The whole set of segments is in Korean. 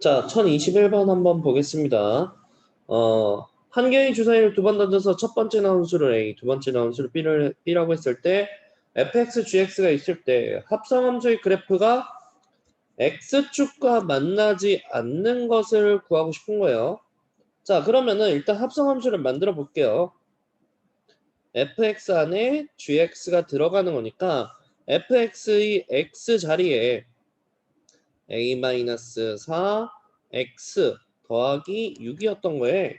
자, 1021번 한번 보겠습니다. 한 개의 주사위를 두 번 던져서 첫 번째 나온 수를 A, 두 번째 나온 수를 B라고 했을 때 fx, gx가 있을 때 합성함수의 그래프가 x축과 만나지 않는 것을 구하고 싶은 거예요. 자, 그러면은 일단 합성함수를 만들어 볼게요. fx 안에 gx가 들어가는 거니까 fx의 x 자리에 a-4 x 더하기 6이었던 거예요.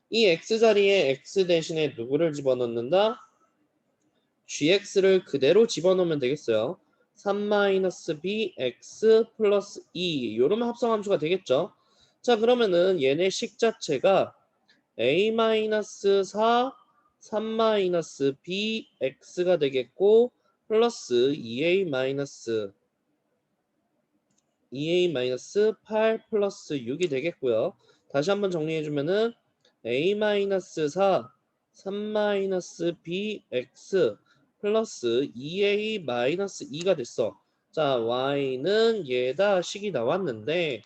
이 x 자리에 x 대신에 누구를 집어넣는다? gx를 그대로 집어넣으면 되겠어요. 3-bx 플러스 2 이러면 합성함수가 되겠죠. 자, 그러면은 얘네 식 자체가 a-4 3-bx가 되겠고 플러스 2a-8 플러스 6이 되겠고요. 다시 한번 정리해주면은 a-4 3-bx 플러스 2a-2가 됐어. 자, y는 얘다 식이 나왔는데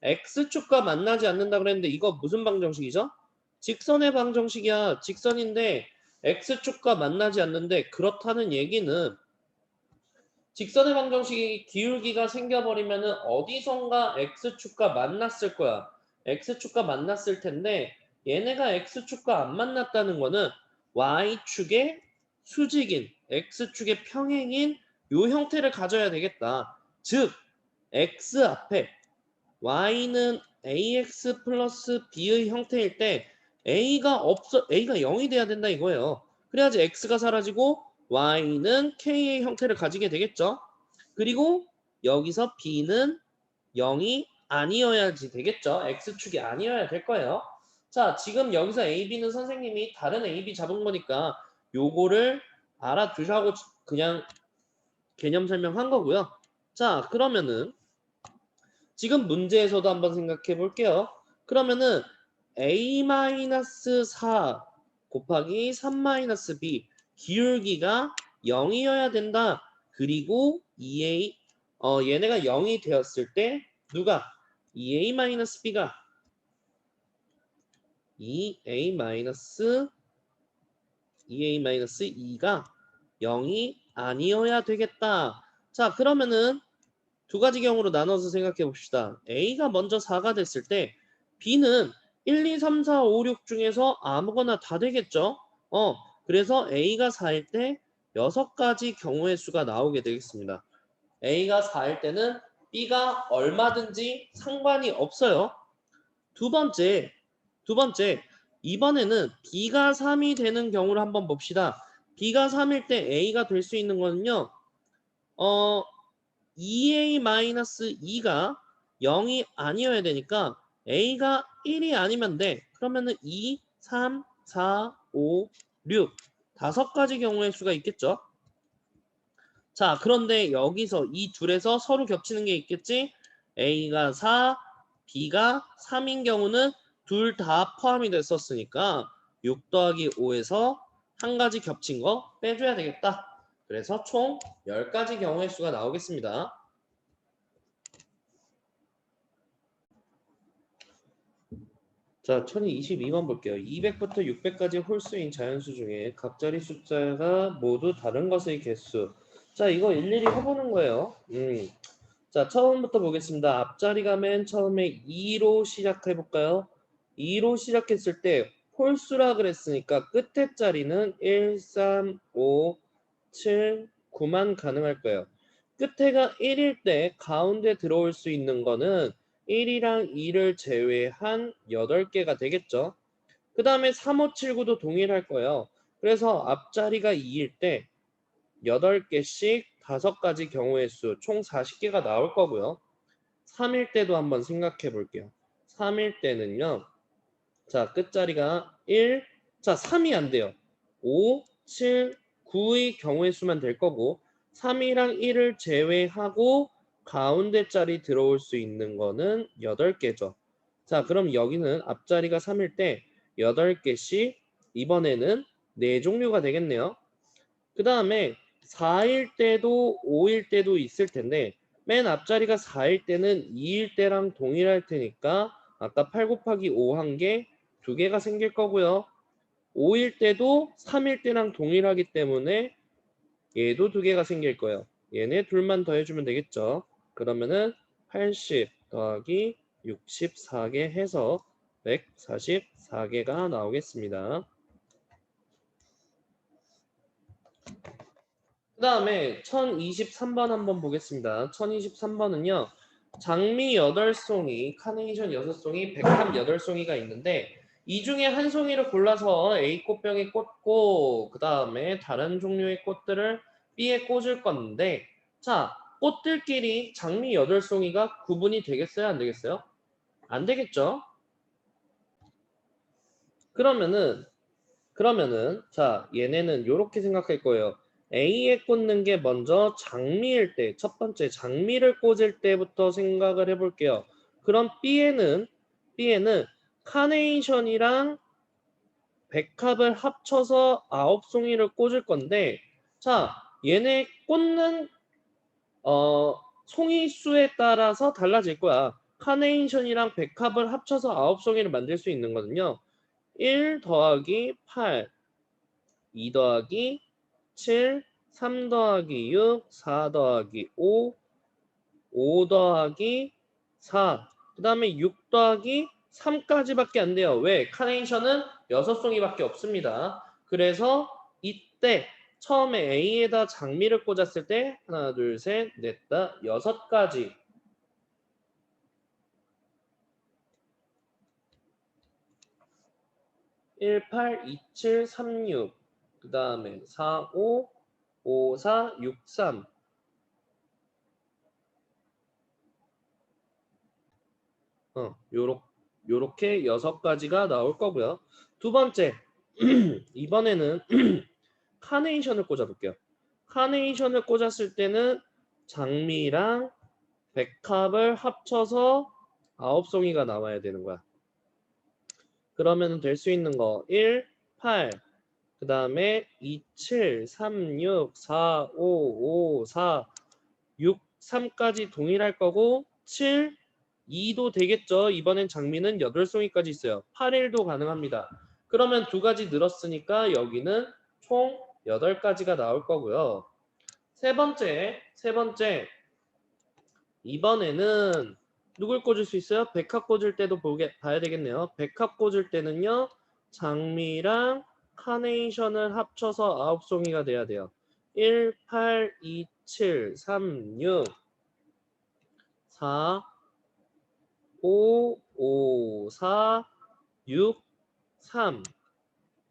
x축과 만나지 않는다 그랬는데 이거 무슨 방정식이죠? 직선의 방정식이야. 직선인데 x축과 만나지 않는데 그렇다는 얘기는 직선의 방정식이 기울기가 생겨버리면은 어디선가 x축과 만났을 거야. x축과 만났을 텐데 얘네가 x축과 안 만났다는 거는 y축의 수직인 x축의 평행인 요 형태를 가져야 되겠다. 즉 x 앞에 y는 ax 플러스 b의 형태일 때 a가 0이 돼야 된다 이거예요. 그래야지 x가 사라지고 y는 k의 형태를 가지게 되겠죠. 그리고 여기서 b는 0이 아니어야지 되겠죠. x축이 아니어야 될 거예요. 자, 지금 여기서 a, b는 선생님이 다른 a, b 잡은 거니까 요거를 알아두셔고 그냥 개념 설명한 거고요. 자, 그러면은 지금 문제에서도 한번 생각해 볼게요. 그러면은 a-4 곱하기 3-b 기울기가 0이어야 된다. 그리고 2a 얘네가 0이 되었을 때 누가 2a-b가 2a-2가 0이 아니어야 되겠다. 자, 그러면은 두 가지 경우로 나눠서 생각해 봅시다. A가 먼저 4가 됐을 때 B는 1, 2, 3, 4, 5, 6 중에서 아무거나 다 되겠죠? 그래서 A가 4일 때 6가지 경우의 수가 나오게 되겠습니다. A가 4일 때는 B가 얼마든지 상관이 없어요. 두 번째, 이번에는 B가 3이 되는 경우를 한번 봅시다. B가 3일 때 A가 될 수 있는 거는요. 2a-2가 0이 아니어야 되니까 a가 1이 아니면 돼. 그러면은 2, 3, 4, 5, 6 5가지 경우의 수가 있겠죠. 자, 그런데 여기서 이 둘에서 서로 겹치는 게 있겠지. a가 4, b가 3인 경우는 둘 다 포함이 됐었으니까 6 더하기 5에서 한 가지 겹친 거 빼줘야 되겠다. 그래서 총 10가지 경우의 수가 나오겠습니다. 자, 1022번 볼게요. 200부터 600까지 홀수인 자연수 중에 각자리 숫자가 모두 다른 것의 개수. 자, 이거 일일이 해보는 거예요. 자, 처음부터 보겠습니다. 앞자리가 맨 처음에 2로 시작해볼까요? 2로 시작했을 때 홀수라 그랬으니까 끝에 자리는 1, 3, 5, 7, 9만 가능할 거예요. 끝에가 1일 때 가운데 들어올 수 있는 거는 1이랑 2를 제외한 8개가 되겠죠. 그 다음에 3, 5, 7, 9도 동일할 거예요. 그래서 앞자리가 2일 때 8개씩 5가지 경우의 수 총 40개가 나올 거고요. 3일 때도 한번 생각해 볼게요. 3일 때는요. 자, 끝자리가 1, 자, 3이 안 돼요. 5, 7, 9의 경우의 수만 될 거고 3이랑 1을 제외하고 가운데 자리 들어올 수 있는 거는 8개죠. 자, 그럼 여기는 앞자리가 3일 때 8개씩 이번에는 4종류가 되겠네요. 그 다음에 4일 때도 5일 때도 있을 텐데 맨 앞자리가 4일 때는 2일 때랑 동일할 테니까 아까 8 곱하기 5 한 개, 2개가 생길 거고요. 5일 때도 3일 때랑 동일하기 때문에 얘도 2개가 생길 거예요. 얘네 둘만 더해주면 되겠죠. 그러면은 80 더하기 64개 해서 144개가 나오겠습니다. 그 다음에 1023번 한번 보겠습니다. 1023번은요. 장미 8송이, 카네이션 6송이, 백합 8송이가 있는데 이 중에 한 송이를 골라서 A 꽃병에 꽂고 그 다음에 다른 종류의 꽃들을 B에 꽂을 건데 자, 꽃들끼리 장미 8송이가 구분이 되겠어요? 안 되겠어요? 안 되겠죠? 그러면은 자, 얘네는 이렇게 생각할 거예요. A에 꽂는 게 먼저 장미일 때, 첫 번째 장미를 꽂을 때부터 생각을 해볼게요. 그럼 B에는 카네이션이랑 백합을 합쳐서 9송이를 꽂을 건데, 자, 얘네 꽂는 송이 수에 따라서 달라질 거야. 카네이션이랑 백합을 합쳐서 9송이를 만들 수 있는 거든요. 1 더하기 8 2 더하기 7, 3 더하기 6, 4 더하기 5, 5 더하기 4, 그 다음에 6 더하기 3까지밖에 안 돼요. 왜? 카네이션은 6송이밖에 없습니다. 그래서 이때 처음에 A에다 장미를 꽂았을 때 하나, 둘, 셋, 넷, 다 6가지 1, 8, 2, 7, 3, 6, 그 다음에 4, 5, 5, 4, 6, 3 요렇게 6가지가 나올 거고요. 두 번째, 이번에는 카네이션을 꽂아볼게요. 카네이션을 꽂았을 때는 장미랑 백합을 합쳐서 9송이가 나와야 되는 거야. 그러면 될 수 있는 거 1, 8, 그 다음에 2, 7, 3, 6, 4, 5, 5, 4, 6, 3까지 동일할 거고 7, 2도 되겠죠. 이번엔 장미는 8송이까지 있어요. 8일도 가능합니다. 그러면 2가지 늘었으니까 여기는 총 8가지가 나올 거고요. 세 번째 이번에는 누굴 꽂을 수 있어요? 백합 꽂을 때도 봐야 되겠네요. 백합 꽂을 때는요. 장미랑 카네이션을 합쳐서 9송이가 돼야 돼요. 1, 8, 2, 7, 3, 6, 4, 5, 5, 4, 6, 3,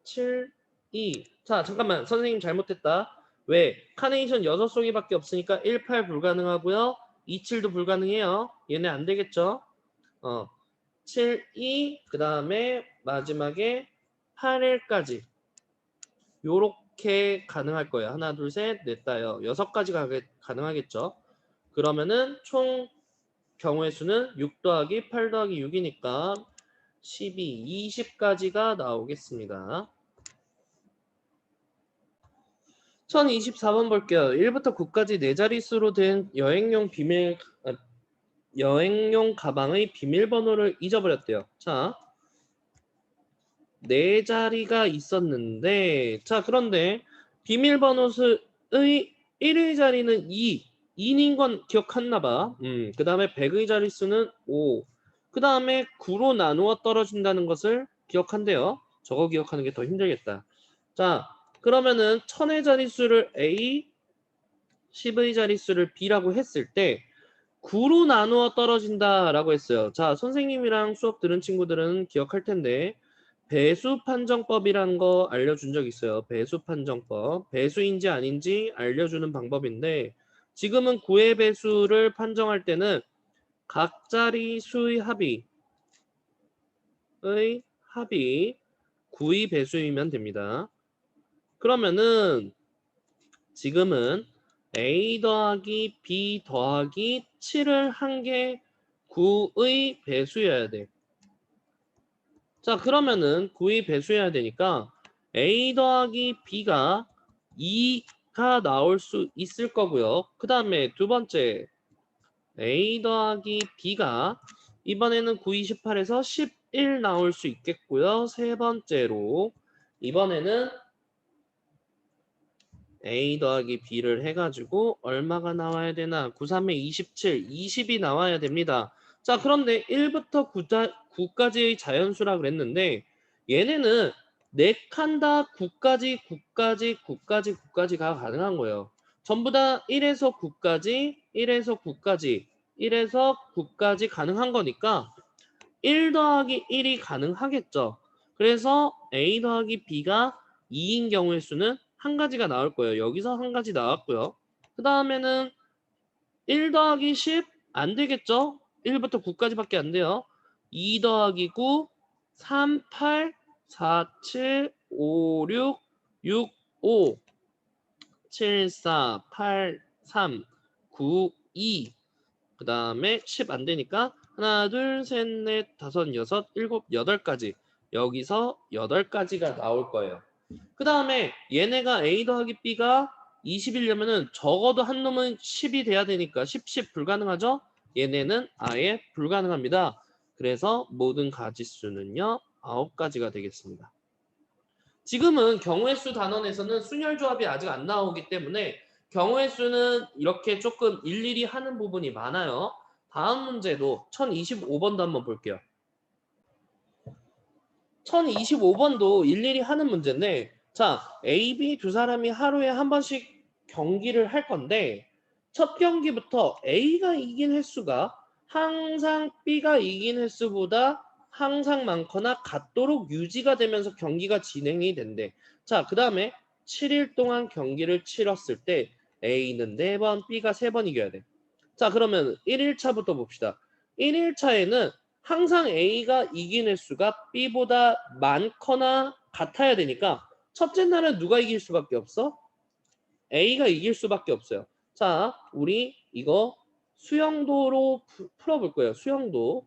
7, 2. 자, 잠깐만. 선생님 잘못했다. 왜? 카네이션 6송이밖에 없으니까 1, 8 불가능하고요. 2, 7도 불가능해요. 얘네 안 되겠죠? 7, 2, 그 다음에 마지막에 8일까지. 요렇게 가능할 거예요. 하나, 둘, 셋, 넷, 다요. 6가지가 가능하겠죠? 그러면은 총 경우의 수는 6 더하기 8 더하기 6이니까 12, 20까지가 나오겠습니다. 1024번 볼게요. 1부터 9까지 4자릿수로 된 여행용 가방의 비밀번호를 잊어버렸대요. 자, 4자리가 있었는데, 자, 그런데 비밀번호의 1의 자리는 2인 건 기억했나 봐. 그 다음에 100의 자릿수는 5. 그 다음에 9로 나누어 떨어진다는 것을 기억한대요. 저거 기억하는 게 더 힘들겠다. 자, 그러면은 1000의 자릿수를 A, 10의 자릿수를 B라고 했을 때 9로 나누어 떨어진다라고 했어요. 자, 선생님이랑 수업 들은 친구들은 기억할 텐데 배수 판정법이라는 거 알려준 적 있어요. 배수 판정법. 배수인지 아닌지 알려주는 방법인데 지금은 9의 배수를 판정할 때는 각 자리 수의 합이 9의 배수이면 됩니다. 그러면은 지금은 A 더하기 B 더하기 7을 한 게 9의 배수여야 돼. 자, 그러면은 9의 배수해야 되니까 A 더하기 B가 2가 나올 수 있을 거고요. 그 다음에 두 번째 A 더하기 B가 이번에는 9, 28에서 11 나올 수 있겠고요. 세 번째로 이번에는 A 더하기 B를 해가지고 얼마가 나와야 되나? 9, 3에 27, 20이 나와야 됩니다. 자, 그런데 1부터 9까지의 자연수라 그랬는데 얘네는 4칸 다 9까지, 9까지, 9까지, 9까지가 가능한 거예요. 전부 다 1에서 9까지, 1에서 9까지, 1에서 9까지 가능한 거니까 1 더하기 1이 가능하겠죠. 그래서 A 더하기 B가 2인 경우의 수는 한 가지가 나올 거예요. 여기서 한 가지 나왔고요. 그 다음에는 1 더하기 10 안 되겠죠? 1부터 9까지밖에 안 돼요. 2 더하기 9, 3, 8, 4, 7, 5, 6, 6, 5, 7, 4, 8, 3, 9, 2. 그 다음에 10 안 되니까 하나, 둘, 셋, 넷, 다섯, 여섯, 일곱, 여덟까지. 여기서 8가지가 나올 거예요. 그 다음에 얘네가 A 더하기 B가 20이려면은 적어도 한 놈은 10이 돼야 되니까 10 불가능하죠? 얘네는 아예 불가능합니다. 그래서 모든 가지수는요 9가지가 되겠습니다. 지금은 경우의 수 단원에서는 순열 조합이 아직 안 나오기 때문에 경우의 수는 이렇게 조금 일일이 하는 부분이 많아요. 다음 문제도 1025번도 한번 볼게요. 1025번도 일일이 하는 문제인데 자, A, B 두 사람이 하루에 한 번씩 경기를 할 건데 첫 경기부터 A가 이긴 횟수가 항상 B가 이긴 횟수보다 항상 많거나 같도록 유지가 되면서 경기가 진행이 된대. 자, 그 다음에 7일 동안 경기를 치렀을 때 A는 4번, B가 3번 이겨야 돼. 자, 그러면 1일차부터 봅시다. 1일차에는 항상 A가 이긴 횟수가 B보다 많거나 같아야 되니까 첫째 날은 누가 이길 수밖에 없어? A가 이길 수밖에 없어요. 자, 우리 이거 수영도로 풀어볼 거예요. 수영도.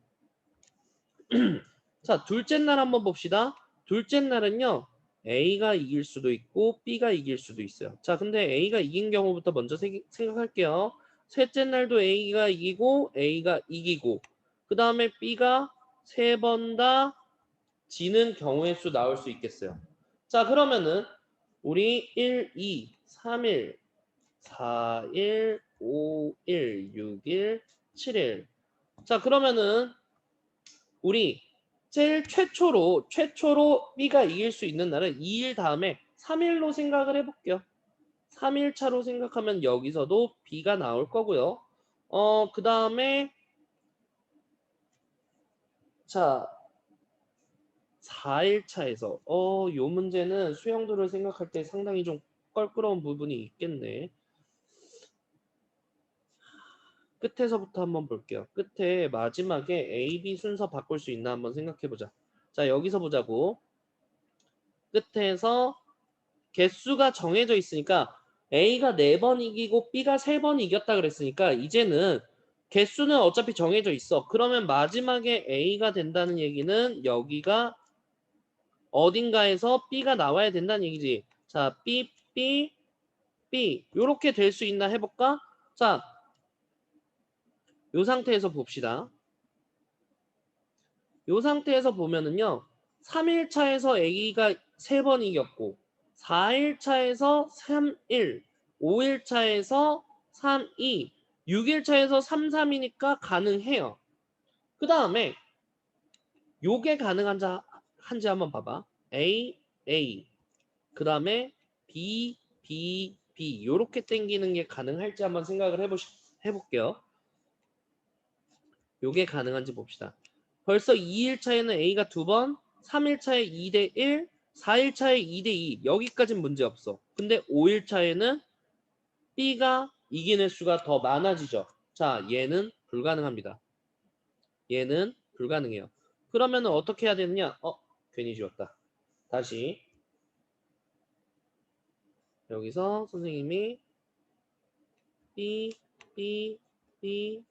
자, 둘째 날 한번 봅시다. 둘째 날은요. A가 이길 수도 있고 B가 이길 수도 있어요. 자, 근데 A가 이긴 경우부터 먼저 생각할게요. 셋째 날도 A가 이기고 A가 이기고 그 다음에 B가 3번 다 지는 경우의 수 나올 수 있겠어요. 자, 그러면은 우리 1, 2, 3일, 4일, 5일, 6일, 7일. 자, 그러면은 우리 제일 최초로 B가 이길 수 있는 날은 2일 다음에 3일로 생각을 해볼게요. 3일 차로 생각하면 여기서도 B가 나올 거고요. 그 다음에 자 4일 차에서 요 문제는 수영도를 생각할 때 상당히 좀 껄끄러운 부분이 있겠네. 끝에서부터 한번 볼게요. 끝에 마지막에 A, B 순서 바꿀 수 있나 한번 생각해보자. 자, 여기서 보자고. 끝에서 개수가 정해져 있으니까 A가 4번 이기고 B가 3번 이겼다 그랬으니까 이제는 개수는 어차피 정해져 있어. 그러면 마지막에 A가 된다는 얘기는 여기가 어딘가에서 B가 나와야 된다는 얘기지. 자, B, B, B 요렇게 될 수 있나 해볼까? 자, 요 상태에서 봅시다. 요 상태에서 보면은요. 3일차에서 A가 3번 이겼고 4일차에서 3-1, 5일차에서 3-2, 6일차에서 3-3이니까 가능해요. 그 다음에 요게 한지 한번 봐봐. A, A 그 다음에 B, B, B 요렇게 땡기는 게 가능할지 한번 생각을 해볼게요. 요게 가능한지 봅시다. 벌써 2일차에는 A가 2번, 3일차에 2대1, 4일차에 2대2 여기까지는 문제 없어. 근데 5일차에는 B가 이긴 횟수가 더 많아지죠. 자, 얘는 불가능합니다. 얘는 불가능해요. 그러면 어떻게 해야 되느냐? 괜히 지웠다. 다시 여기서 선생님이 B, B, B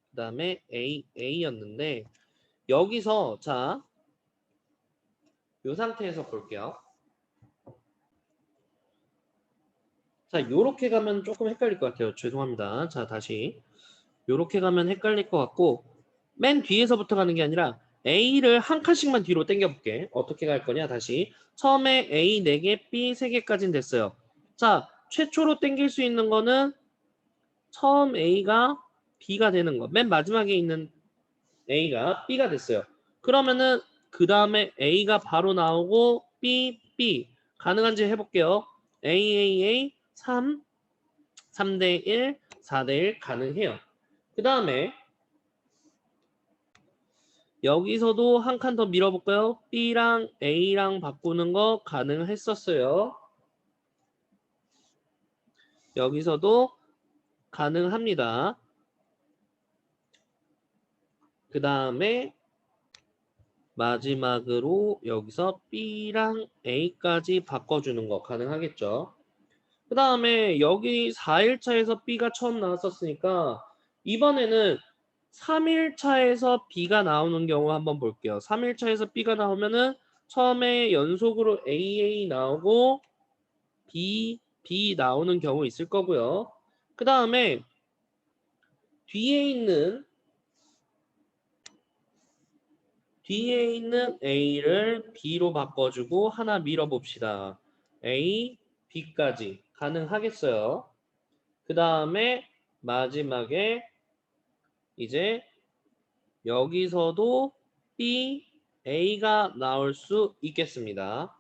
그 다음에 A, A였는데 여기서 자, 이 상태에서 볼게요. 자, 요렇게 가면 조금 헷갈릴 것 같아요. 죄송합니다. 자, 다시. 요렇게 가면 헷갈릴 것 같고 맨 뒤에서부터 가는 게 아니라 A를 한 칸씩만 뒤로 당겨볼게. 어떻게 갈 거냐 다시. 처음에 A 4개, B 3개까지는 됐어요. 자, 최초로 당길 수 있는 거는 처음 A가 B가 되는 거. 맨 마지막에 있는 A가 B가 됐어요. 그러면은 그 다음에 A가 바로 나오고 B, B 가능한지 해볼게요. A 3, 3대 1, 4대 1 가능해요. 그 다음에 여기서도 한 칸 더 밀어볼까요? B랑 A랑 바꾸는 거 가능했었어요. 여기서도 가능합니다. 그 다음에 마지막으로 여기서 B랑 A까지 바꿔주는 거 가능하겠죠. 그 다음에 여기 4일차에서 B가 처음 나왔었으니까 이번에는 3일차에서 B가 나오는 경우 한번 볼게요. 3일차에서 B가 나오면은 처음에 연속으로 AA 나오고 B 나오는 경우 있을 거고요. 그 다음에 뒤에 있는 A를 B로 바꿔주고 하나 밀어봅시다. A, B까지 가능하겠어요. 그 다음에 마지막에 이제 여기서도 B, A가 나올 수 있겠습니다.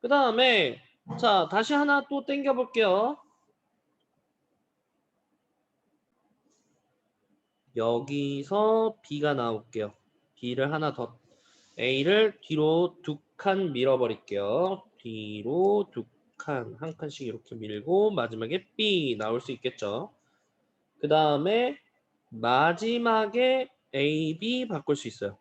그 다음에 자 다시 하나 또 당겨 볼게요. 여기서 B가 나올게요. B를 하나 더 A를 뒤로 2칸 밀어버릴게요. 뒤로 2칸, 한 칸씩 이렇게 밀고 마지막에 B 나올 수 있겠죠. 그 다음에 마지막에 A, B 바꿀 수 있어요.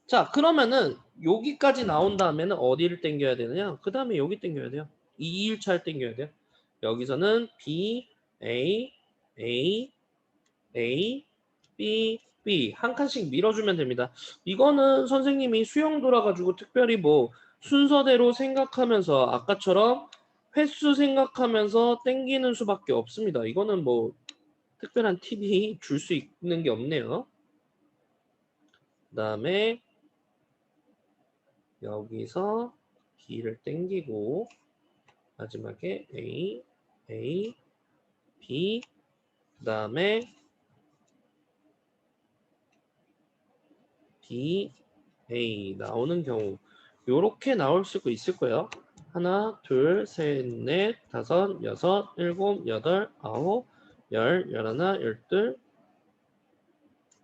자, 그러면은 여기까지 나온 다음에는 어디를 당겨야 되느냐? 그 다음에 여기 당겨야 돼요. 2일차를 당겨야 돼요. 여기서는 B, A, A, A, B, B 한 칸씩 밀어주면 됩니다. 이거는 선생님이 수영 돌아가지고 특별히 뭐 순서대로 생각하면서 아까처럼 횟수 생각하면서 땡기는 수밖에 없습니다. 이거는 뭐 특별한 팁이 줄 수 있는 게 없네요. 그 다음에 여기서 B를 땡기고 마지막에 A, A, B 그 다음에 B, A 나오는 경우 요렇게 나올 수도 있을 거예요. 하나, 둘, 셋, 넷, 다섯, 여섯, 일곱, 여덟, 아홉, 열, 열하나, 열둘,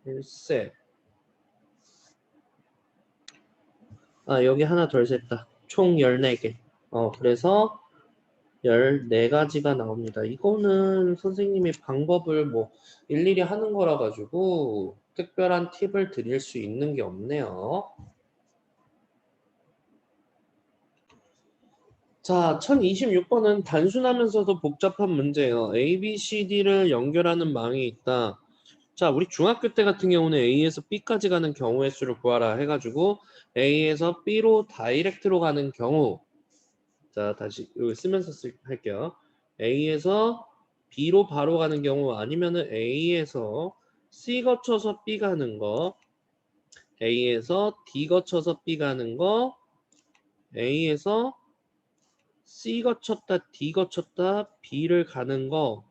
열셋. 아, 여기 하나, 둘, 셋, 다. 총 14개. 그래서 14가지가 나옵니다. 이거는 선생님이 방법을 뭐 일일이 하는 거라 가지고 특별한 팁을 드릴 수 있는 게 없네요. 자, 1026번은 단순하면서도 복잡한 문제예요. A, B, C, D를 연결하는 망이 있다. 자, 우리 중학교 때 같은 경우는 A에서 B까지 가는 경우의 수를 구하라 해가지고 A에서 B로 다이렉트로 가는 경우 자, 다시 이거 쓰면서 할게요. A에서 B로 바로 가는 경우 아니면은 A에서 C 거쳐서 B 가는 거 A에서 D 거쳐서 B 가는 거 A에서 C 거쳤다 D 거쳤다 B를 가는 거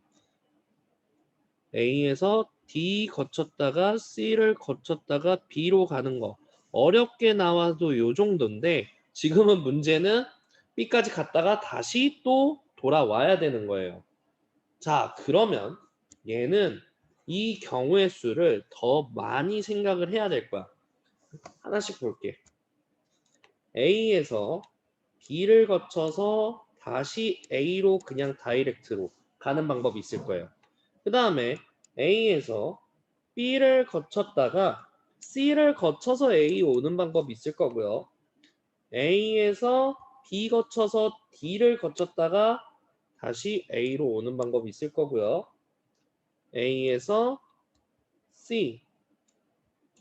A에서 D 거쳤다가 C를 거쳤다가 B로 가는 거 어렵게 나와도 요 정도인데 지금은 문제는 B까지 갔다가 다시 또 돌아와야 되는 거예요. 자, 그러면 얘는 이 경우의 수를 더 많이 생각을 해야 될 거야. 하나씩 볼게. A에서 B를 거쳐서 다시 A로 그냥 다이렉트로 가는 방법이 있을 거예요. 그 다음에 A에서 B를 거쳤다가 C를 거쳐서 A 오는 방법이 있을 거고요. A에서 B 거쳐서 D를 거쳤다가 다시 A로 오는 방법이 있을 거고요. A에서 C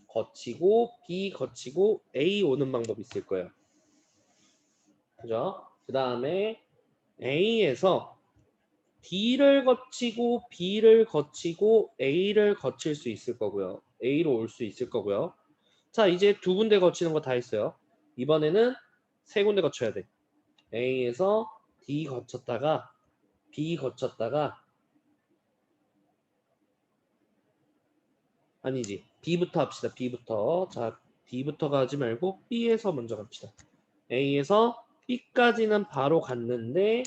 거치고 B 거치고 A 오는 방법이 있을 거예요. 그죠? 그 다음에 A에서 D를 거치고 B를 거치고 A를 거칠 수 있을 거고요. A로 올 수 있을 거고요. 자, 이제 두 군데 거치는 거 다 했어요. 이번에는 세 군데 거쳐야 돼. A에서 D 거쳤다가 B 거쳤다가 아니지. B부터 합시다. B부터. 자, B부터 가지 말고 B에서 먼저 갑시다. A에서 B까지는 바로 갔는데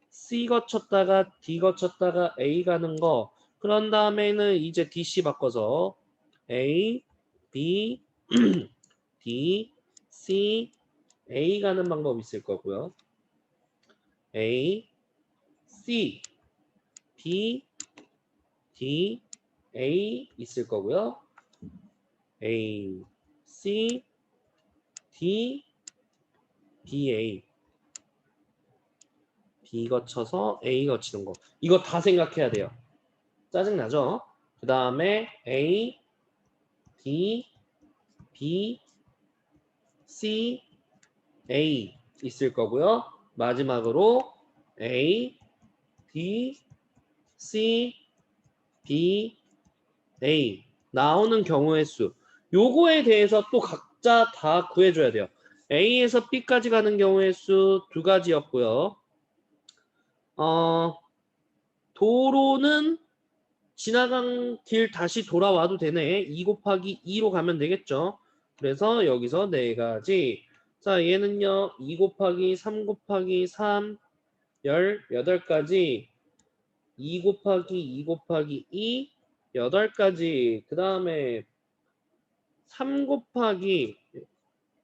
C 거쳤다가 D 거쳤다가 A 가는 거. 그런 다음에는 이제 DC 바꿔서 A, B, D, C, A 가는 방법이 있을 거고요. A, C, B, D, A 있을 거고요. A, C, D, BA. B 거쳐서 A 거치는 거. 이거 다 생각해야 돼요. 짜증나죠? 그 다음에 A, D, B, C, A 있을 거고요. 마지막으로 A, D, C, B, A 나오는 경우의 수. 요거에 대해서 또 각자 다 구해줘야 돼요. A에서 B까지 가는 경우의 수 두 가지였고요. 도로는 지나간 길 다시 돌아와도 되네. 2 곱하기 2로 가면 되겠죠. 그래서 여기서 네 가지. 자, 얘는요. 2 곱하기 3 곱하기 3, 18가지. 2 곱하기 2 곱하기 2, 8가지. 그 다음에 3 곱하기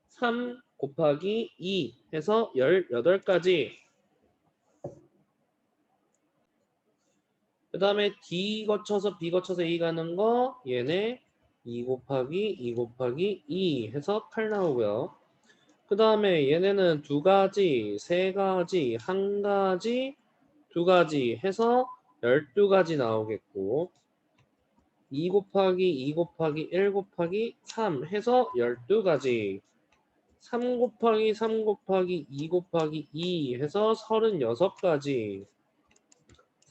3 곱하기 2 해서 18가지. 그 다음에 D 거쳐서 B 거쳐서 A 가는 거 얘네 2 곱하기 2 곱하기 2 해서 8 나오고요. 그 다음에 얘네는 두 가지, 세 가지, 한 가지, 두 가지 해서 12가지 나오겠고 2 곱하기 2 곱하기 1 곱하기 3 해서 12가지 3 곱하기 3 곱하기 2 곱하기 2 해서 36가지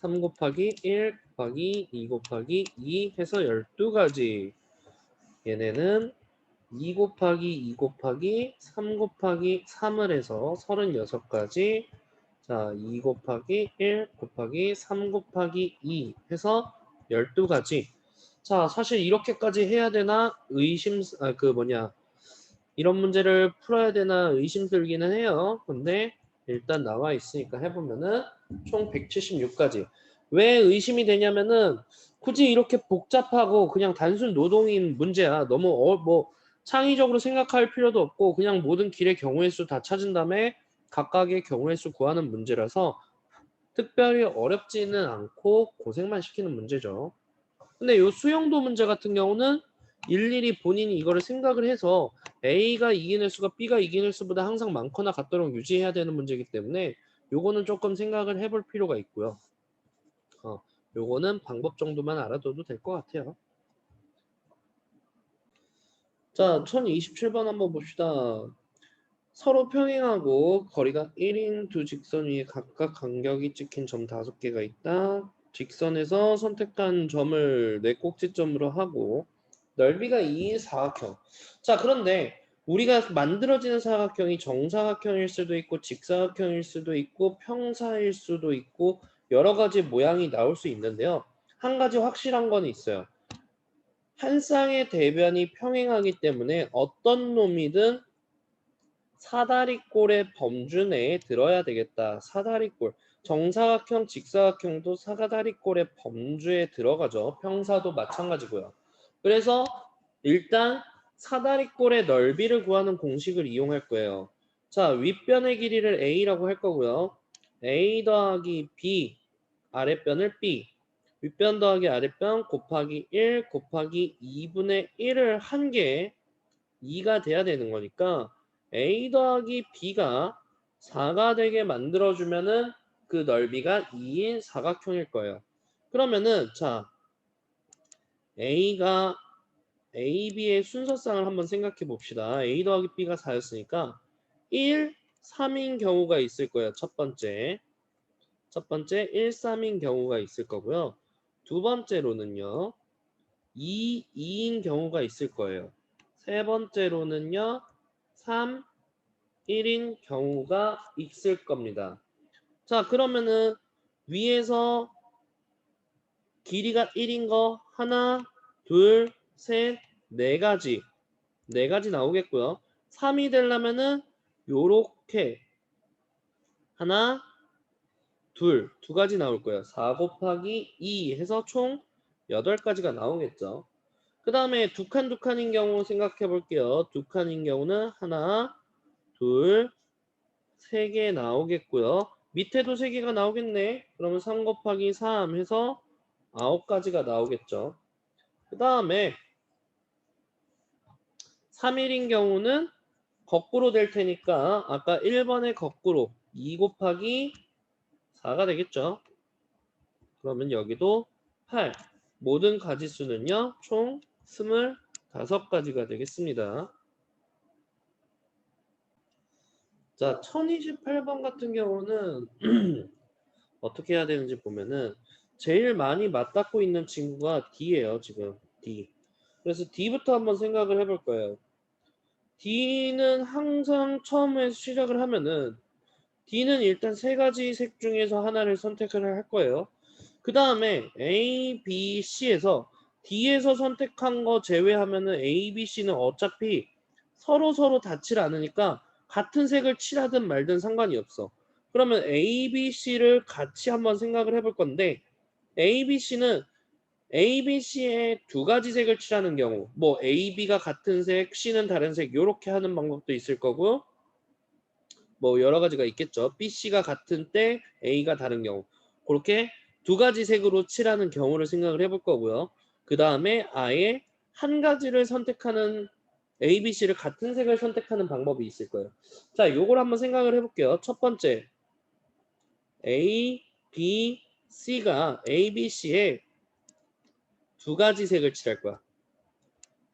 3 곱하기 1 곱하기 2 곱하기 2 해서 12가지 얘네는 2 곱하기 2 곱하기 3 곱하기 3을 해서 36가지 자, 2 곱하기 1 곱하기 3 곱하기 2 해서 12가지 자, 사실 이렇게까지 해야 되나 이런 문제를 풀어야 되나 의심 들기는 해요. 근데 일단 나와 있으니까 해보면은 총 176가지. 왜 의심이 되냐면은 굳이 이렇게 복잡하고 그냥 단순 노동인 문제야. 너무 창의적으로 생각할 필요도 없고 그냥 모든 길의 경우의 수 다 찾은 다음에 각각의 경우의 수 구하는 문제라서 특별히 어렵지는 않고 고생만 시키는 문제죠. 근데 요 수용도 문제 같은 경우는 일일이 본인이 이거를 생각을 해서 A가 이기는 수가 B가 이기는 수보다 항상 많거나 같도록 유지해야 되는 문제이기 때문에 요거는 조금 생각을 해볼 필요가 있고요. 요거는 방법 정도만 알아둬도 될 것 같아요. 자, 1027번 한번 봅시다. 서로 평행하고 거리가 1인 두 직선 위에 각각 간격이 찍힌 점 5개가 있다. 직선에서 선택한 점을 네 꼭지점으로 하고 넓이가 2인 사각형. 자, 그런데 우리가 만들어지는 사각형이 정사각형일 수도 있고 직사각형일 수도 있고 평사일 수도 있고 여러 가지 모양이 나올 수 있는데요. 한 가지 확실한 건 있어요. 한 쌍의 대변이 평행하기 때문에 어떤 놈이든 사다리꼴의 범주 내에 들어야 되겠다. 사다리꼴. 정사각형, 직사각형도 사다리꼴의 범주에 들어가죠. 평사도 마찬가지고요. 그래서 일단 사다리꼴의 넓이를 구하는 공식을 이용할 거예요. 자, 윗변의 길이를 A라고 할 거고요. A 더하기 B, 아랫변을 B. 윗변 더하기 아랫변 곱하기 1 곱하기 2분의 1을 한 개 2가 돼야 되는 거니까 A 더하기 B가 4가 되게 만들어주면은 그 넓이가 2인 사각형일 거예요. 그러면은 자 A가 A, B의 순서쌍을 한번 생각해 봅시다. A 더하기 B가 4였으니까 1, 3인 경우가 있을 거예요. 첫 번째 1, 3인 경우가 있을 거고요. 두 번째로는요. 2인 경우가 있을 거예요. 세 번째로는요. 3, 1인 경우가 있을 겁니다. 자, 그러면은 위에서 길이가 1인 거 하나, 둘, 셋, 네 가지 나오겠고요. 3이 되려면은 요렇게 하나, 두 가지 나올 거예요. 4 곱하기 2 해서 총 8가지가 나오겠죠. 그 다음에 두 칸인 경우 생각해 볼게요. 두 칸인 경우는 하나, 둘, 세 개 나오겠고요. 밑에도 세 개가 나오겠네. 그러면 3 곱하기 3 해서 9가지가 나오겠죠. 그 다음에 3일인 경우는 거꾸로 될 테니까 아까 1번의 거꾸로 2 곱하기 4가 되겠죠. 그러면 여기도 8. 모든 가지수는요. 총 25가지가 되겠습니다. 자, 1028번 같은 경우는 어떻게 해야 되는지 보면은 제일 많이 맞닿고 있는 친구가 D예요. 지금 D. 그래서 D부터 한번 생각을 해볼 거예요. D는 항상 처음에 시작을 하면은 D는 일단 세 가지 색 중에서 하나를 선택을 할 거예요. 그 다음에 A, B, C에서 D에서 선택한 거 제외하면은 A, B, C는 어차피 서로 닿질 않으니까 같은 색을 칠하든 말든 상관이 없어. 그러면 A, B, C를 같이 한번 생각을 해볼 건데 A, B, C는 A, B, C의 두 가지 색을 칠하는 경우 뭐 A, B가 같은 색, C는 다른 색 이렇게 하는 방법도 있을 거고 뭐 여러 가지가 있겠죠. B, C가 같은 때 A가 다른 경우 그렇게 두 가지 색으로 칠하는 경우를 생각을 해볼 거고요. 그 다음에 아예 한 가지를 선택하는 A, B, C를 같은 색을 선택하는 방법이 있을 거예요. 자, 요걸 한번 생각을 해볼게요. 첫 번째 A, B, C가 A, B, C에 두 가지 색을 칠할 거야.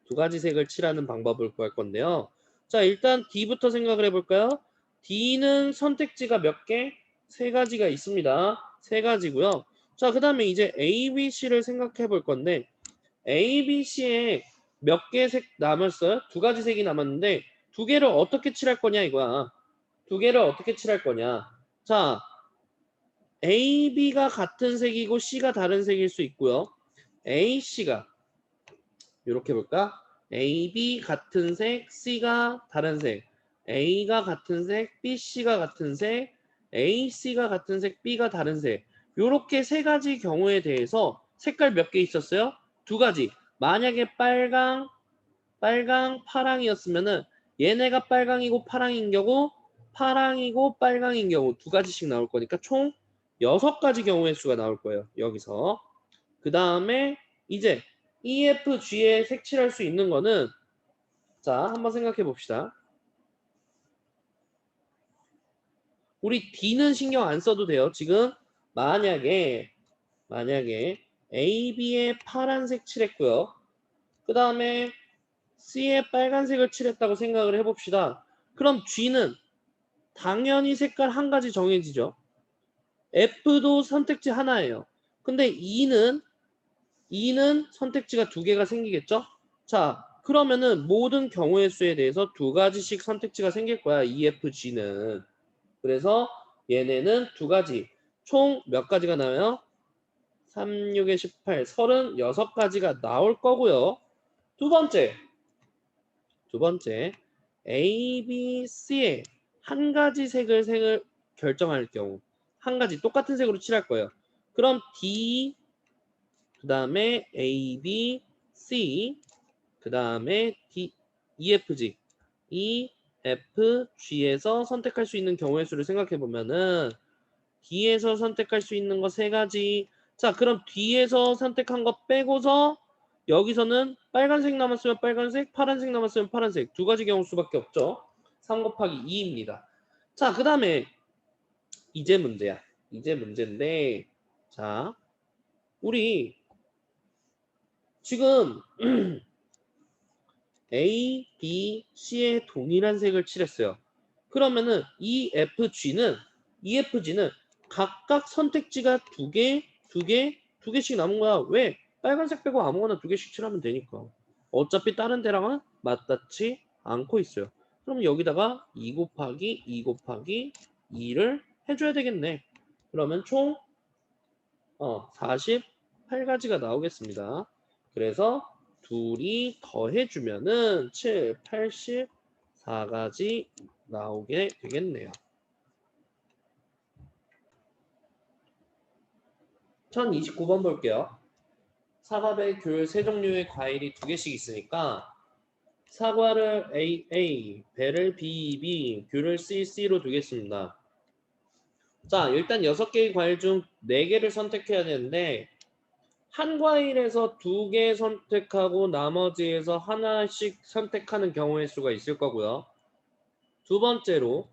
두 가지 색을 칠하는 방법을 구할 건데요. 자, 일단 D부터 생각을 해볼까요? D는 선택지가 몇 개? 세 가지가 있습니다. 세 가지고요. 자, 그 다음에 이제 A, B, C를 생각해 볼 건데 A, B, C에 몇 개 색 남았어요? 두 가지 색이 남았는데 두 개를 어떻게 칠할 거냐 이거야. 두 개를 어떻게 칠할 거냐. 자, A, B가 같은 색이고 C가 다른 색일 수 있고요. A, C가 이렇게 볼까? A, B 같은 색, C가 다른 색. A가 같은 색, B, C가 같은 색, A, C가 같은 색, B가 다른 색. 요렇게 세 가지 경우에 대해서 색깔 몇 개 있었어요? 두 가지. 만약에 빨강, 파랑이었으면은 얘네가 빨강이고 파랑인 경우, 파랑이고 빨강인 경우 두 가지씩 나올 거니까 총 6가지 경우의 수가 나올 거예요. 여기서. 그 다음에 이제 EFG에 색칠할 수 있는 거는 자 한번 생각해 봅시다. 우리 D는 신경 안 써도 돼요. 지금 만약에 A, B에 파란색 칠했고요. 그 다음에 C에 빨간색을 칠했다고 생각을 해봅시다. 그럼 G는 당연히 색깔 한 가지 정해지죠. F도 선택지 하나예요. 근데 E는 선택지가 두 개가 생기겠죠? 자, 그러면은 모든 경우의 수에 대해서 두 가지씩 선택지가 생길 거야. EFG는. 그래서 얘네는 두 가지. 총 몇 가지가 나와요? 3, 6에 18, 36가지가 나올 거고요. 두 번째. A, B, C에 한 가지 색을 결정할 경우. 한 가지 똑같은 색으로 칠할 거예요. 그럼 D, 그 다음에 A, B, C, 그 다음에 D, EFG, EFG에서 선택할 수 있는 경우의 수를 생각해 보면은 D에서 선택할 수 있는 거 세 가지. 자, 그럼 D에서 선택한 거 빼고서 여기서는 빨간색 남았으면 빨간색, 파란색 남았으면 파란색 두 가지 경우 수밖에 없죠. 3 곱하기 2입니다. 자, 그 다음에 이제 문제야. 이제 문제인데 자, 우리 지금 A, B, C에 동일한 색을 칠했어요. 그러면은 EFG는 각각 선택지가 두 개씩 남은 거야. 왜? 빨간색 빼고 아무거나 두 개씩 칠하면 되니까. 어차피 다른 데랑은 맞닿지 않고 있어요. 그럼 여기다가 2 곱하기 2 곱하기 2를 해줘야 되겠네. 그러면 총 48가지가 나오겠습니다. 그래서 둘이 더해주면은 7, 84가지 나오게 되겠네요. 1029번 볼게요. 사과배 귤 세 종류의 과일이 두 개씩 있으니까 사과를 AA, 배를 BB, 귤을 CC로 두겠습니다. 자, 일단 6개의 과일 중 4개를 선택해야 되는데 한 과일에서 2개 선택하고 나머지에서 하나씩 선택하는 경우의 수가 있을 거고요. 두 번째로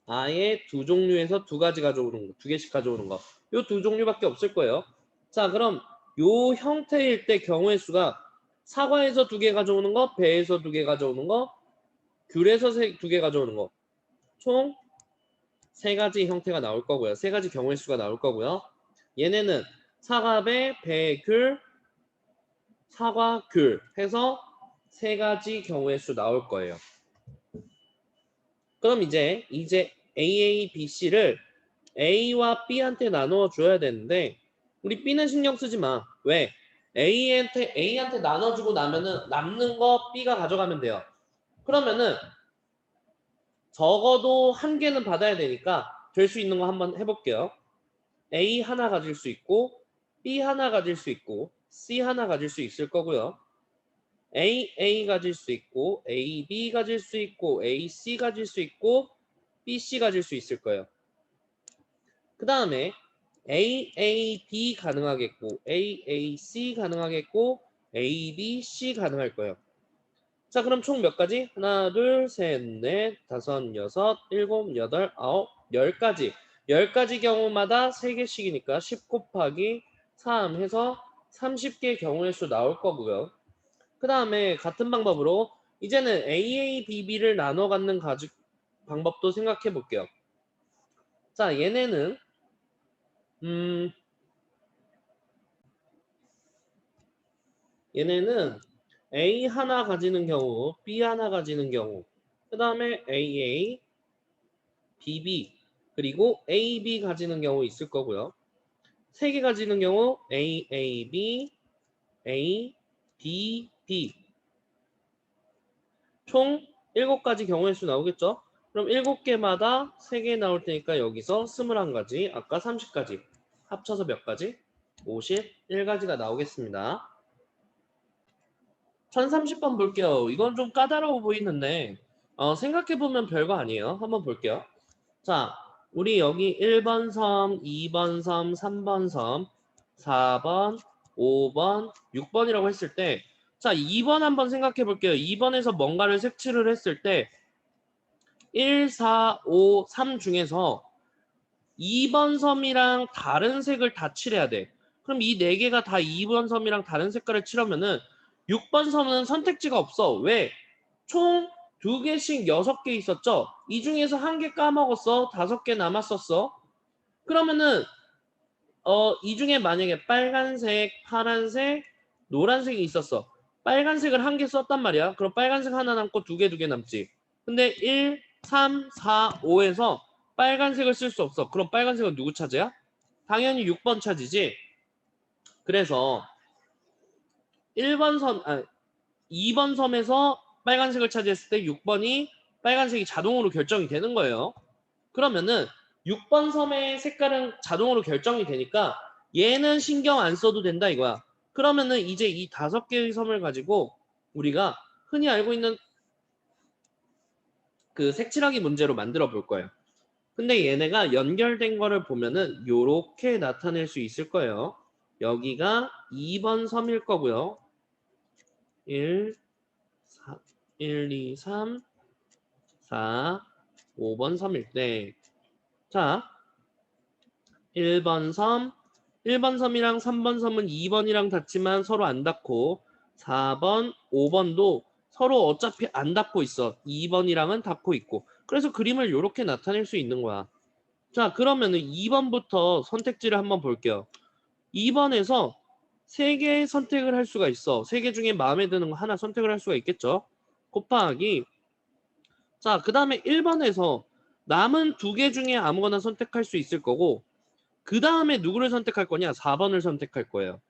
아예 두 종류에서 2가지 가져오는 거, 2개씩 가져오는 거. 요 2종류밖에 없을 거예요. 자, 그럼 요 형태일 때 경우의 수가 사과에서 2개 가져오는 거, 배에서 2개 가져오는 거, 귤에서 2개 가져오는 거. 총 3가지 형태가 나올 거고요. 3가지 경우의 수가 나올 거고요. 얘네는 사과, 배, 귤, 사과, 귤 해서 3가지 경우의 수 나올 거예요. 그럼 이제 AA, BC를 A와 B한테 나누어 줘야 되는데 우리 B는 신경 쓰지 마. 왜? A한테 나눠주고 나면은 남는 거 B가 가져가면 돼요. 그러면은 적어도 한 개는 받아야 되니까 될 수 있는 거 한번 해볼게요. A 하나 가질 수 있고 B 하나 가질 수 있고 C 하나 가질 수 있을 거고요. A 가질 수 있고 B 가질 수 있고 C 가질 수 있고 BC 가질 수 있을 거예요. 그 다음에 B 가능하겠고 C 가능하겠고 B, C 가능할 거예요. 자, 그럼 총 몇 가지? 하나, 둘, 셋, 넷, 다섯, 여섯, 일곱, 여덟, 아홉, 10가지. 10가지 경우마다 3개씩이니까 10 곱하기 3 해서 30개 경우의 수 나올 거고요. 그 다음에 같은 방법으로 이제는 BB를 나눠 갖는 방법도 생각해 볼게요. 자, 얘네는 A 하나 가지는 경우, B 하나 가지는 경우, 그 다음에 AA, BB, 그리고 AB 가지는 경우 있을 거고요. 3개 가지는 경우 AAB, ABB. 총 7가지 경우의 수 나오겠죠? 그럼 7개마다 3개 나올 테니까 여기서 21가지, 아까 30가지. 합쳐서 몇 가지? 51가지가 나오겠습니다. 1030번 볼게요. 이건 좀 까다로워 보이는데 생각해보면 별거 아니에요. 한번 볼게요. 자, 우리 여기 1번 섬, 2번 섬, 3번 섬, 4번, 5번, 6번이라고 했을 때 자, 2번 한번 생각해 볼게요. 2번에서 뭔가를 색칠을 했을 때 1, 4, 5, 3 중에서 2번 섬이랑 다른 색을 다 칠해야 돼. 그럼 이 4개가 다 2번 섬이랑 다른 색깔을 칠하면은 6번 섬은 선택지가 없어. 왜? 총 2개씩 6개 있었죠? 이 중에서 1개 까먹었어. 5개 남았었어. 그러면은 이 중에 만약에 빨간색, 파란색, 노란색이 있었어. 빨간색을 1개 썼단 말이야. 그럼 빨간색 하나 남고 2개 남지. 근데 1, 3, 4, 5에서 빨간색을 쓸 수 없어. 그럼 빨간색은 누구 차지야? 당연히 6번 차지지. 그래서 2번 섬에서 빨간색을 차지했을 때 6번이 빨간색이 자동으로 결정이 되는 거예요. 그러면은 6번 섬의 색깔은 자동으로 결정이 되니까 얘는 신경 안 써도 된다 이거야. 그러면은 이제 이 5개의 섬을 가지고 우리가 흔히 알고 있는 그 색칠하기 문제로 만들어 볼 거예요. 근데 얘네가 연결된 거를 보면은 요렇게 나타낼 수 있을 거예요. 여기가 2번 섬일 거고요. 1, 2, 3, 4, 5번 섬일 때 자, 1번 섬이랑 3번 섬은 2번이랑 닿지만 서로 안 닿고 4번, 5번도 서로 어차피 안 닿고 있어. 2번이랑은 닿고 있고. 그래서 그림을 이렇게 나타낼 수 있는 거야. 자, 그러면은 2번부터 선택지를 한번 볼게요. 2번에서 3개의 선택을 할 수가 있어. 3개 중에 마음에 드는 거 하나 선택을 할 수가 있겠죠. 곱하기. 자, 그 다음에 1번에서 남은 2개 중에 아무거나 선택할 수 있을 거고, 그 다음에 누구를 선택할 거냐? 4번을 선택할 거예요.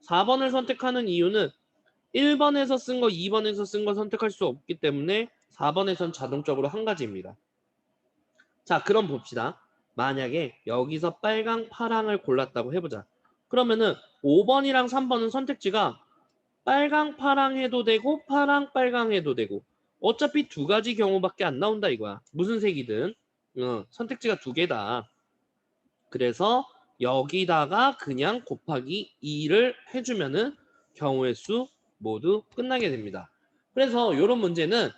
4번을 선택하는 이유는 1번에서 쓴 거, 2번에서 쓴 거 선택할 수 없기 때문에 4번에선 자동적으로 한 가지입니다. 자, 그럼 봅시다. 만약에 여기서 빨강, 파랑을 골랐다고 해보자. 그러면은 5번이랑 3번은 선택지가 빨강, 파랑 해도 되고 파랑, 빨강 해도 되고 어차피 2가지 경우밖에 안 나온다 이거야. 무슨 색이든 선택지가 2개다. 그래서 여기다가 그냥 곱하기 2를 해주면은 경우의 수 모두 끝나게 됩니다. 그래서 이런 문제는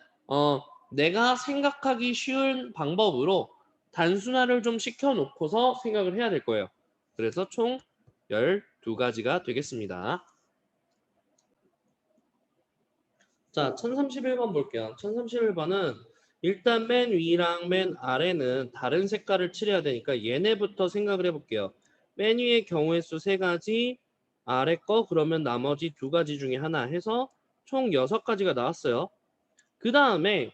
내가 생각하기 쉬운 방법으로 단순화를 좀 시켜놓고서 생각을 해야 될 거예요. 그래서 총 12가지가 되겠습니다. 자, 1031번 볼게요. 1031번은 일단 맨 위랑 맨 아래는 다른 색깔을 칠해야 되니까 얘네부터 생각을 해볼게요. 맨 위의 경우의 수 3가지, 아래 거 그러면 나머지 2가지 중에 하나 해서 총 6가지가 나왔어요. 그 다음에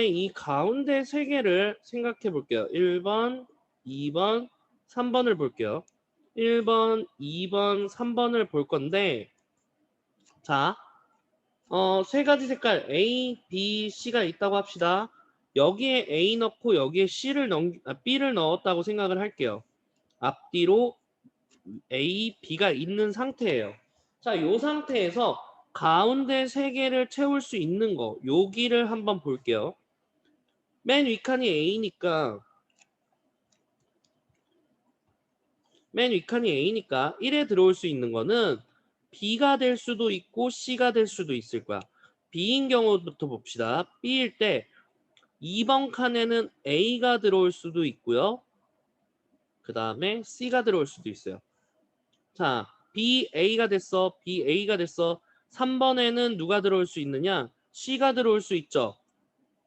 이 가운데 3개를 생각해 볼게요. 1번, 2번, 3번을 볼게요. 1번, 2번, 3번을 볼 건데 자, 3가지 색깔 A, B, C가 있다고 합시다. 여기에 A 넣고 여기에 B를 넣었다고 생각을 할게요. 앞뒤로 A, B가 있는 상태예요. 자, 이 상태에서 가운데 3개를 채울 수 있는 거 여기를 한번 볼게요. 맨 윗칸이 A니까 1에 들어올 수 있는 거는 B가 될 수도 있고 C가 될 수도 있을 거야. B인 경우부터 봅시다. B일 때 2번 칸에는 A가 들어올 수도 있고요. 그 다음에 C가 들어올 수도 있어요. 자, BA가 됐어. BA가 됐어. 3번에는 누가 들어올 수 있느냐? C가 들어올 수 있죠.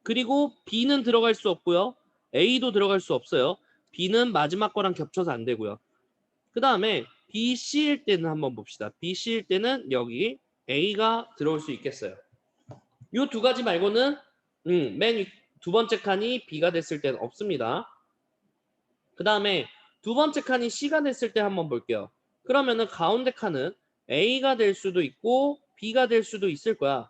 그리고 B는 들어갈 수 없고요. A도 들어갈 수 없어요. B는 마지막 거랑 겹쳐서 안 되고요. 그 다음에 BC일 때는 한번 봅시다. BC일 때는 여기 A가 들어올 수 있겠어요. 이 2가지 말고는 맨 두 번째 칸이 B가 됐을 때는 없습니다. 그 다음에 두 번째 칸이 C가 됐을 때 한번 볼게요. 그러면은 가운데 칸은 A가 될 수도 있고 B가 될 수도 있을 거야.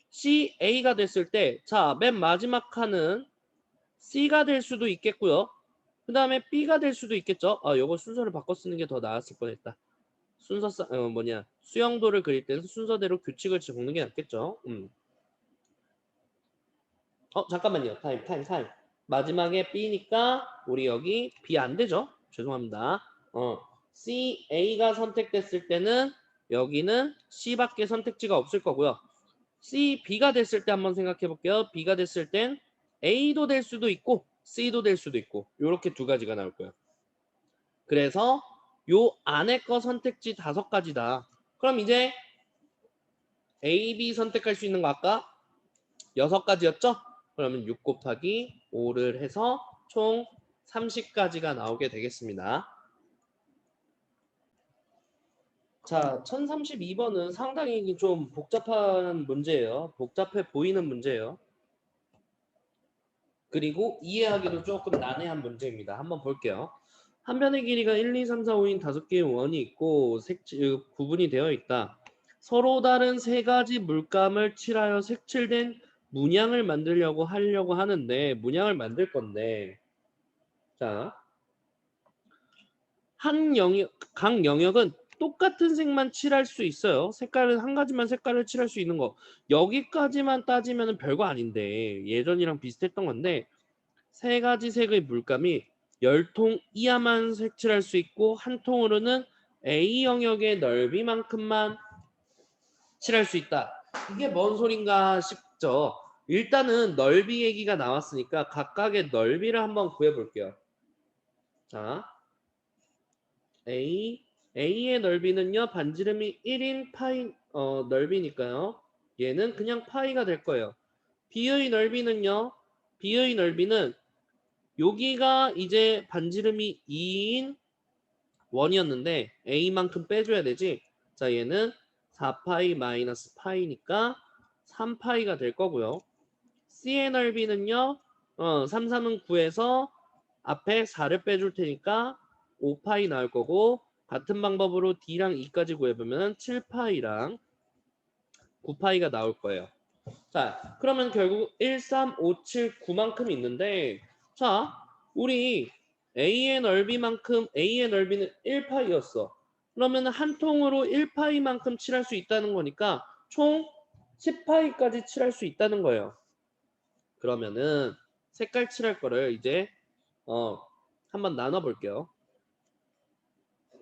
C, A가 됐을 때 자, 맨 마지막 칸은 C가 될 수도 있겠고요. 그 다음에 B가 될 수도 있겠죠. 요거 순서를 바꿔 쓰는 게 더 나았을 뻔했다. 수영도를 그릴 때는 순서대로 규칙을 적는 게 낫겠죠. 잠깐만요. 타임. 마지막에 B니까 우리 여기 B 안 되죠? 죄송합니다. C, A가 선택됐을 때는 여기는 C밖에 선택지가 없을 거고요. C, B가 됐을 때 한번 생각해 볼게요. B가 됐을 땐 A도 될 수도 있고 C도 될 수도 있고 이렇게 2가지가 나올 거예요. 그래서 요 안에 거 선택지 5가지다. 그럼 이제 A, B 선택할 수 있는 거 아까 6가지였죠? 그러면 6 곱하기 5를 해서 총 30가지가 나오게 되겠습니다. 자, 1032번은 상당히 좀 복잡한 문제예요. 복잡해 보이는 문제예요. 그리고 이해하기도 조금 난해한 문제입니다. 한번 볼게요. 한 변의 길이가 1, 2, 3, 4, 5인 5개의 원이 있고 구분이 되어 있다. 서로 다른 3가지 물감을 칠하여 색칠된 문양을 만들려고 하는데 문양을 만들 건데 자, 각 영역은 똑같은 색만 칠할 수 있어요. 색깔은 한 가지만 색깔을 칠할 수 있는 거. 여기까지만 따지면 별거 아닌데 예전이랑 비슷했던 건데 3가지 색의 물감이 10통 이하만 색칠할 수 있고 한 통으로는 A 영역의 넓이만큼만 칠할 수 있다. 이게 뭔 소린가 싶죠. 일단은 넓이 얘기가 나왔으니까 각각의 넓이를 한번 구해볼게요. 자, A의 넓이는요. 반지름이 1인 파이 넓이니까요. 얘는 그냥 파이가 될 거예요. B의 넓이는요. B의 넓이는 여기가 이제 반지름이 2인 원이었는데 A만큼 빼줘야 되지. 자, 얘는 4파이 마이너스 파이니까 3파이가 될 거고요. C의 넓이는요. 3, 3은 9에서 앞에 4를 빼줄 테니까 5파이 나올 거고 같은 방법으로 D랑 E까지 구해보면 7파이랑 9파이가 나올 거예요. 자, 그러면 결국 1, 3, 5, 7, 9만큼 있는데 자, 우리 A의 넓이만큼 A의 넓이는 1파이였어. 그러면 한 통으로 1파이만큼 칠할 수 있다는 거니까 총 10파이까지 칠할 수 있다는 거예요. 그러면은 색깔 칠할 거를 이제 한번 나눠 볼게요.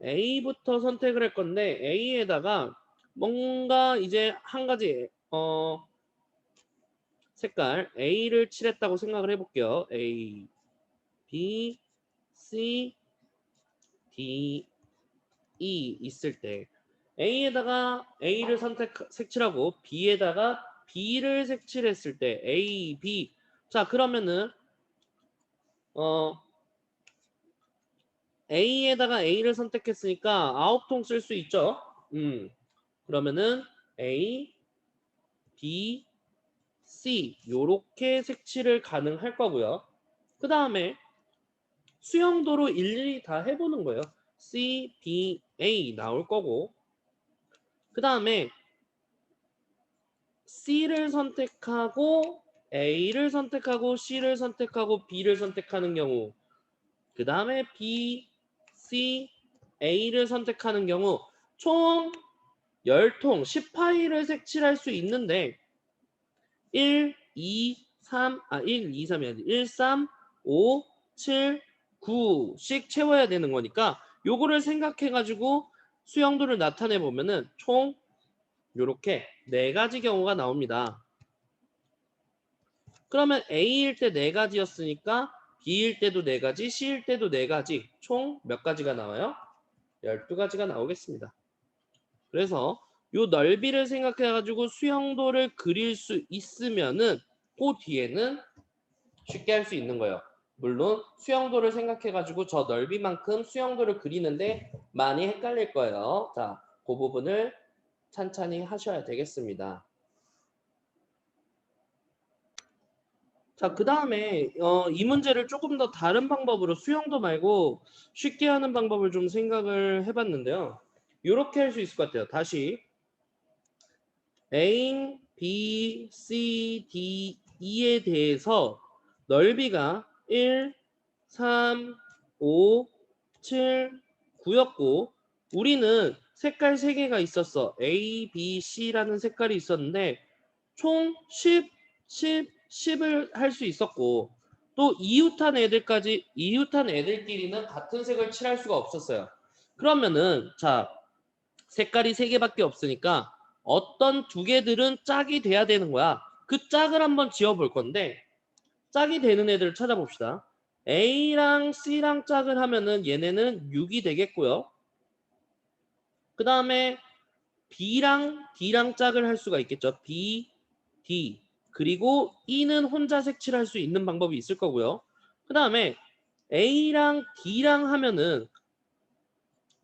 A부터 선택을 할 건데 A에다가 뭔가 이제 한 가지 색깔 A를 칠했다고 생각을 해볼게요. A, B, C, D, E 있을 때 A에다가 A를 색칠하고 B에다가 B를 색칠했을 때 A, B 자 그러면은 A에다가 A를 선택했으니까 9통 쓸 수 있죠. 그러면은 A, B, C 요렇게 색칠을 가능할 거고요. 그 다음에 수영도로 일일이 다 해보는 거예요. C, B, A 나올 거고 그 다음에 C를 선택하고 A를 선택하고 C를 선택하고 B를 선택하는 경우 그 다음에 B, C, A를 선택하는 경우 총 10통 10파일을 색칠할 수 있는데 1, 2, 1, 2, 3이 아니라 1, 3, 5, 7, 9씩 채워야 되는 거니까 요거를 생각해가지고 수영도를 나타내 보면은 총 요렇게 4가지 경우가 나옵니다. 그러면 A일 때 4가지였으니까 B일 때도 4가지, C일 때도 4가지 총 몇 가지가 나와요? 12가지가 나오겠습니다. 그래서 요 넓이를 생각해가지고 수영도를 그릴 수 있으면은 그 뒤에는 쉽게 할 수 있는 거예요. 물론 수영도를 생각해가지고 저 넓이만큼 수영도를 그리는데 많이 헷갈릴 거예요. 자, 그 부분을 찬찬히 하셔야 되겠습니다. 자, 그 다음에 이 문제를 조금 더 다른 방법으로 수영도 말고 쉽게 하는 방법을 좀 생각을 해봤는데요. 이렇게 할 수 있을 것 같아요. 다시 A, B, C, D, E에 대해서 넓이가 1, 3, 5, 7, 9였고 우리는 색깔 3개가 있었어. A, B, C라는 색깔이 있었는데 총 10, 10을 할 수 있었고 또 이웃한 애들끼리는 같은 색을 칠할 수가 없었어요. 그러면은 자 색깔이 3개밖에 없으니까 어떤 2개들은 짝이 돼야 되는 거야. 그 짝을 한번 지어볼 건데 짝이 되는 애들을 찾아봅시다. A랑 C랑 짝을 하면은 얘네는 6이 되겠고요. 그 다음에 B랑 D랑 짝을 할 수가 있겠죠. B, D. 그리고 E는 혼자 색칠할 수 있는 방법이 있을 거고요. 그 다음에 A랑 D랑 하면은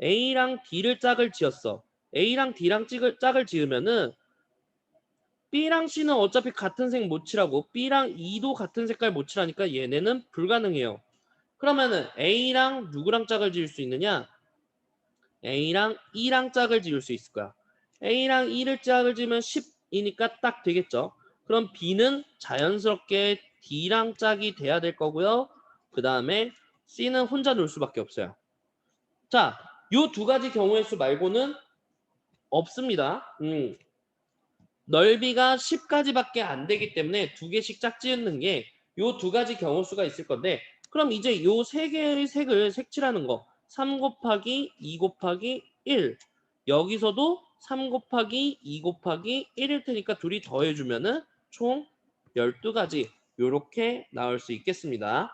A랑 D를 짝을 지었어. A랑 D랑 짝을 지으면은 B랑 C는 어차피 같은 색 못 칠하고 B랑 E도 같은 색깔 못 칠하니까 얘네는 불가능해요. 그러면은 A랑 누구랑 짝을 지을 수 있느냐? A랑 E랑 짝을 지을 수 있을 거야. A랑 E를 짝을 지으면 10이니까 딱 되겠죠. 그럼 B는 자연스럽게 D랑 짝이 돼야 될 거고요. 그 다음에 C는 혼자 놀 수밖에 없어요. 자, 요 2가지 경우의 수 말고는 없습니다. 넓이가 10가지밖에 안 되기 때문에 2개씩 짝 지는 게 요 2가지 경우 수가 있을 건데 그럼 이제 요 3개의 색을 색칠하는 거 3 곱하기 2 곱하기 1 여기서도 3 곱하기 2 곱하기 1일 테니까 둘이 더해주면은 총 12가지 요렇게 나올 수 있겠습니다.